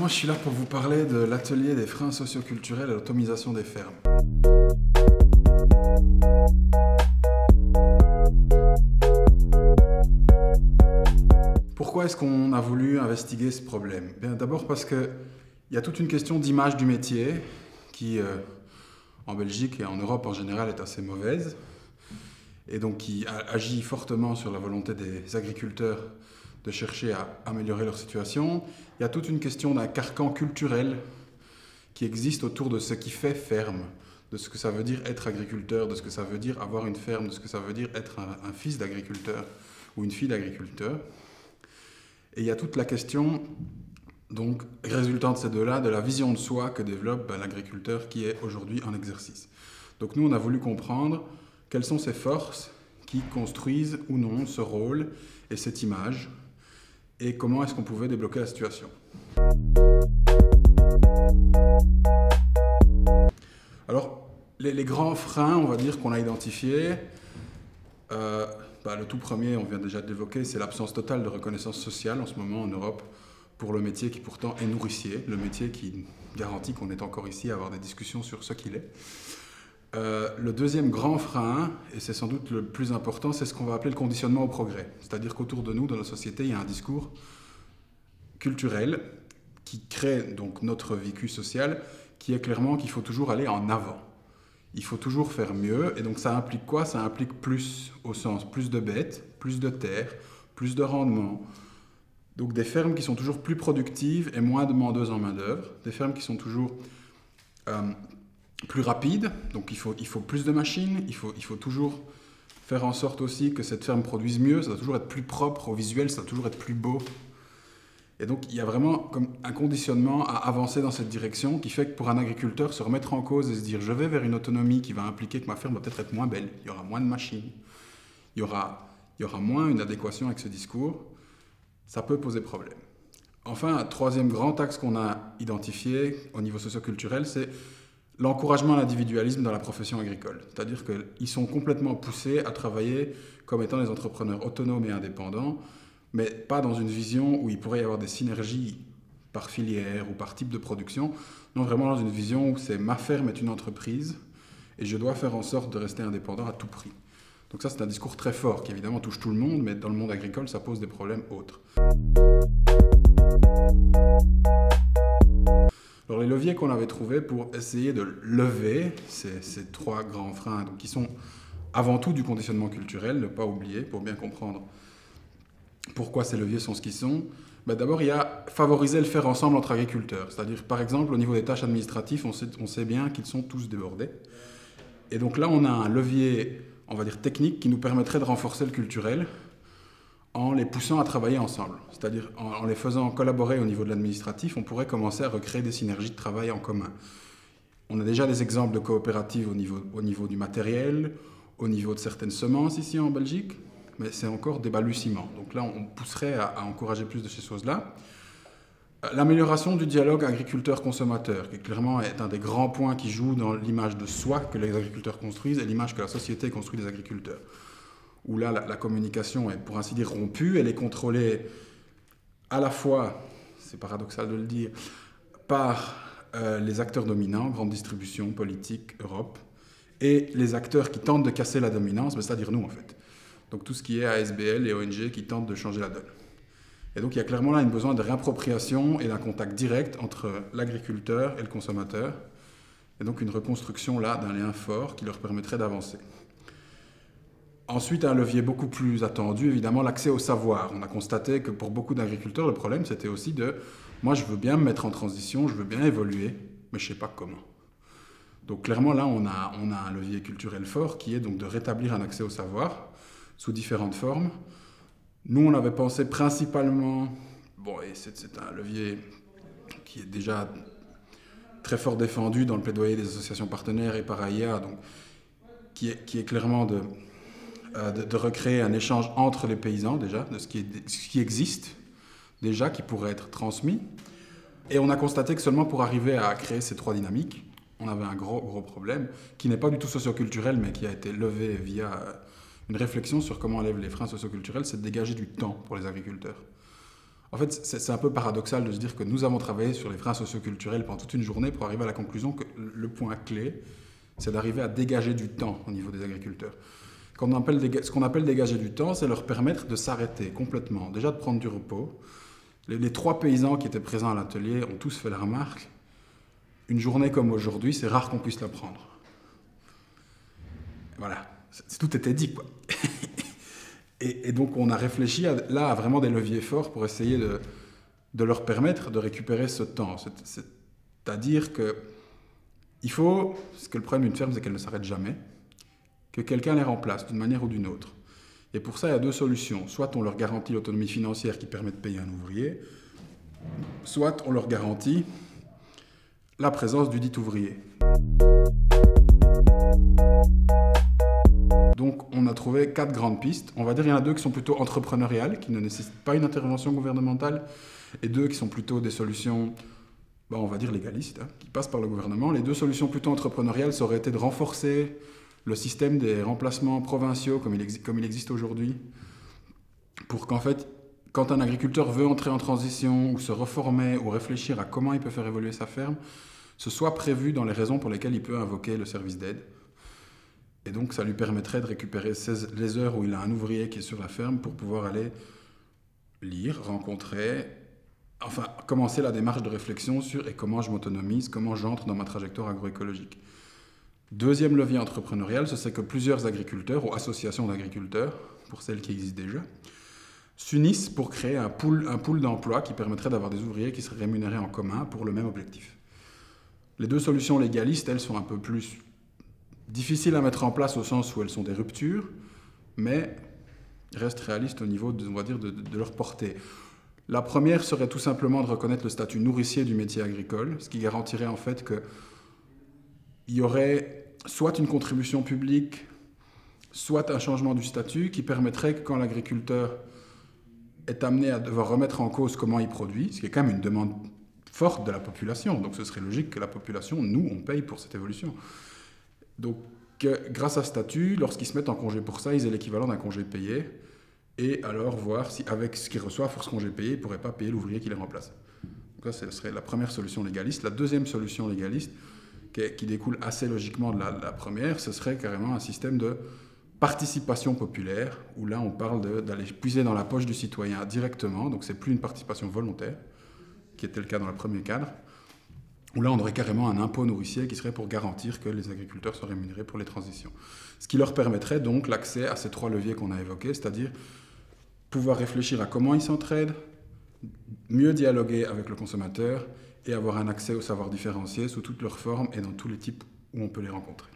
moi je suis là pour vous parler de l'atelier des freins socioculturels et l'automisation des fermes. Pourquoi est-ce qu'on a voulu investiguer ce problème? Bien, d'abord parce qu'il y a toute une question d'image du métier qui, en Belgique et en Europe en général, est assez mauvaise et donc qui agit fortement sur la volonté des agriculteurs de chercher à améliorer leur situation. Il y a toute une question d'un carcan culturel qui existe autour de ce qui fait ferme, de ce que ça veut dire être agriculteur, de ce que ça veut dire avoir une ferme, de ce que ça veut dire être un fils d'agriculteur ou une fille d'agriculteur. Et il y a toute la question, donc, résultant de ces deux-là, de la vision de soi que développe l'agriculteur qui est aujourd'hui en exercice. Donc nous, on a voulu comprendre quelles sont ces forces qui construisent ou non ce rôle et cette image, et comment est-ce qu'on pouvait débloquer la situation. Alors, les grands freins, on va dire, qu'on a identifiés, le tout premier, on vient déjà de l'évoquer, c'est l'absence totale de reconnaissance sociale en ce moment en Europe pour le métier qui pourtant est nourricier, le métier qui garantit qu'on est encore ici à avoir des discussions sur ce qu'il est. Le deuxième grand frein, et c'est sans doute le plus important, c'est ce qu'on va appeler le conditionnement au progrès. C'est-à-dire qu'autour de nous, dans notre société, il y a un discours culturel qui crée donc notre vécu social, qui est clairement qu'il faut toujours aller en avant. Il faut toujours faire mieux, et donc ça implique quoi? Ça implique plus, au sens plus de bêtes, plus de terre, plus de rendement. Donc des fermes qui sont toujours plus productives et moins demandeuses en main-d'œuvre, des fermes qui sont toujours plus rapides, donc il faut plus de machines, il faut toujours faire en sorte aussi que cette ferme produise mieux, ça doit toujours être plus propre au visuel, ça doit toujours être plus beau. Et donc il y a vraiment comme un conditionnement à avancer dans cette direction qui fait que pour un agriculteur, se remettre en cause et se dire je vais vers une autonomie qui va impliquer que ma ferme va peut-être être moins belle, il y aura moins de machines, il y aura moins une adéquation avec ce discours, ça peut poser problème. Enfin, un troisième grand axe qu'on a identifié au niveau socioculturel, c'est l'encouragement à l'individualisme dans la profession agricole. C'est-à-dire qu'ils sont complètement poussés à travailler comme étant des entrepreneurs autonomes et indépendants, mais pas dans une vision où il pourrait y avoir des synergies par filière ou par type de production, non, vraiment dans une vision où c'est ma ferme est une entreprise et je dois faire en sorte de rester indépendant à tout prix. Donc ça, c'est un discours très fort qui évidemment touche tout le monde, mais dans le monde agricole, ça pose des problèmes autres. Alors les leviers qu'on avait trouvés pour essayer de lever ces trois grands freins, donc qui sont avant tout du conditionnement culturel, ne pas oublier, pour bien comprendre pourquoi ces leviers sont ce qu'ils sont. D'abord, il y a favoriser le faire ensemble entre agriculteurs. C'est-à-dire, par exemple, au niveau des tâches administratives, on sait bien qu'ils sont tous débordés. Et donc là, on a un levier, on va dire technique, qui nous permettrait de renforcer le culturel en les poussant à travailler ensemble. C'est-à-dire, en les faisant collaborer au niveau de l'administratif, on pourrait commencer à recréer des synergies de travail en commun. On a déjà des exemples de coopératives au niveau du matériel, au niveau de certaines semences ici en Belgique, mais c'est encore des balbutiements. Donc là, on pousserait à encourager plus de ces choses-là. L'amélioration du dialogue agriculteur-consommateur, qui clairement est un des grands points qui joue dans l'image de soi que les agriculteurs construisent et l'image que la société construit des agriculteurs. Où là, la communication est, pour ainsi dire, rompue, elle est contrôlée à la fois, c'est paradoxal de le dire, par les acteurs dominants, grande distribution, politique, Europe, et les acteurs qui tentent de casser la dominance, c'est-à-dire nous en fait. Donc tout ce qui est ASBL et ONG qui tentent de changer la donne. Et donc il y a clairement là un besoin de réappropriation et d'un contact direct entre l'agriculteur et le consommateur, et donc une reconstruction là d'un lien fort qui leur permettrait d'avancer. Ensuite, un levier beaucoup plus attendu, évidemment, l'accès au savoir. On a constaté que pour beaucoup d'agriculteurs, le problème, c'était aussi de « moi, je veux bien me mettre en transition, je veux bien évoluer, mais je ne sais pas comment ». Donc clairement, là, on a un levier culturel fort qui est donc de rétablir un accès au savoir sous différentes formes. Nous, on avait pensé principalement, et c'est un levier qui est déjà très fort défendu dans le plaidoyer des associations partenaires et par AIA, donc, qui est clairement de recréer un échange entre les paysans déjà, de ce qui existe déjà, qui pourrait être transmis. Et on a constaté que seulement pour arriver à créer ces trois dynamiques, on avait un gros problème, qui n'est pas du tout socioculturel, mais qui a été levé via une réflexion sur comment on lève les freins socioculturels, c'est de dégager du temps pour les agriculteurs. En fait, c'est un peu paradoxal de se dire que nous avons travaillé sur les freins socioculturels pendant toute une journée pour arriver à la conclusion que le point clé, c'est d'arriver à dégager du temps au niveau des agriculteurs. Ce qu'on appelle dégager du temps, c'est leur permettre de s'arrêter complètement, déjà de prendre du repos. Les 3 paysans qui étaient présents à l'atelier ont tous fait la remarque. Une journée comme aujourd'hui, c'est rare qu'on puisse la prendre. Voilà, tout était dit, quoi. Et donc on a réfléchi là à vraiment des leviers forts pour essayer de leur permettre de récupérer ce temps. C'est-à-dire que il faut, parce que le problème d'une ferme, c'est qu'elle ne s'arrête jamais, que quelqu'un les remplace d'une manière ou d'une autre. Et pour ça, il y a 2 solutions. Soit on leur garantit l'autonomie financière qui permet de payer un ouvrier, soit on leur garantit la présence du dit ouvrier. Donc on a trouvé 4 grandes pistes. On va dire qu'il y en a 2 qui sont plutôt entrepreneuriales, qui ne nécessitent pas une intervention gouvernementale, et 2 qui sont plutôt des solutions, on va dire légalistes, qui passent par le gouvernement. Les 2 solutions plutôt entrepreneuriales, ça aurait été de renforcer le système des remplacements provinciaux comme il existe aujourd'hui, pour qu'en fait, quand un agriculteur veut entrer en transition, ou se reformer, ou réfléchir à comment il peut faire évoluer sa ferme, ce soit prévu dans les raisons pour lesquelles il peut invoquer le service d'aide. Et donc, ça lui permettrait de récupérer les heures où il a un ouvrier qui est sur la ferme pour pouvoir aller lire, rencontrer, enfin, commencer la démarche de réflexion sur comment je m'autonomise, comment j'entre dans ma trajectoire agroécologique. Deuxième levier entrepreneurial, c'est que plusieurs agriculteurs ou associations d'agriculteurs, pour celles qui existent déjà, s'unissent pour créer un pool d'emploi qui permettrait d'avoir des ouvriers qui seraient rémunérés en commun pour le même objectif. Les 2 solutions légalistes, elles sont un peu plus difficiles à mettre en place au sens où elles sont des ruptures, mais restent réalistes au niveau, on va dire, de leur portée. La première serait tout simplement de reconnaître le statut nourricier du métier agricole, ce qui garantirait en fait qu'il y aurait soit une contribution publique, soit un changement du statut qui permettrait que quand l'agriculteur est amené à devoir remettre en cause comment il produit, ce qui est quand même une demande forte de la population, donc ce serait logique que la population, nous, on paye pour cette évolution. Donc, grâce à ce statut, lorsqu'ils se mettent en congé pour ça, ils aient l'équivalent d'un congé payé, et alors voir si, avec ce qu'ils reçoivent pour ce congé payé, ils ne pourraient pas payer l'ouvrier qui les remplace. Donc ça, ce serait la première solution légaliste. La deuxième solution légaliste, qui découle assez logiquement de la première, ce serait carrément un système de participation populaire, où là, on parle d'aller puiser dans la poche du citoyen directement, donc c'est plus une participation volontaire, qui était le cas dans le premier cadre, où là, on aurait carrément un impôt nourricier qui serait pour garantir que les agriculteurs soient rémunérés pour les transitions. Ce qui leur permettrait donc l'accès à ces 3 leviers qu'on a évoqués, c'est-à-dire pouvoir réfléchir à comment ils s'entraident, mieux dialoguer avec le consommateur et avoir un accès au savoir différencié sous toutes leurs formes et dans tous les types où on peut les rencontrer.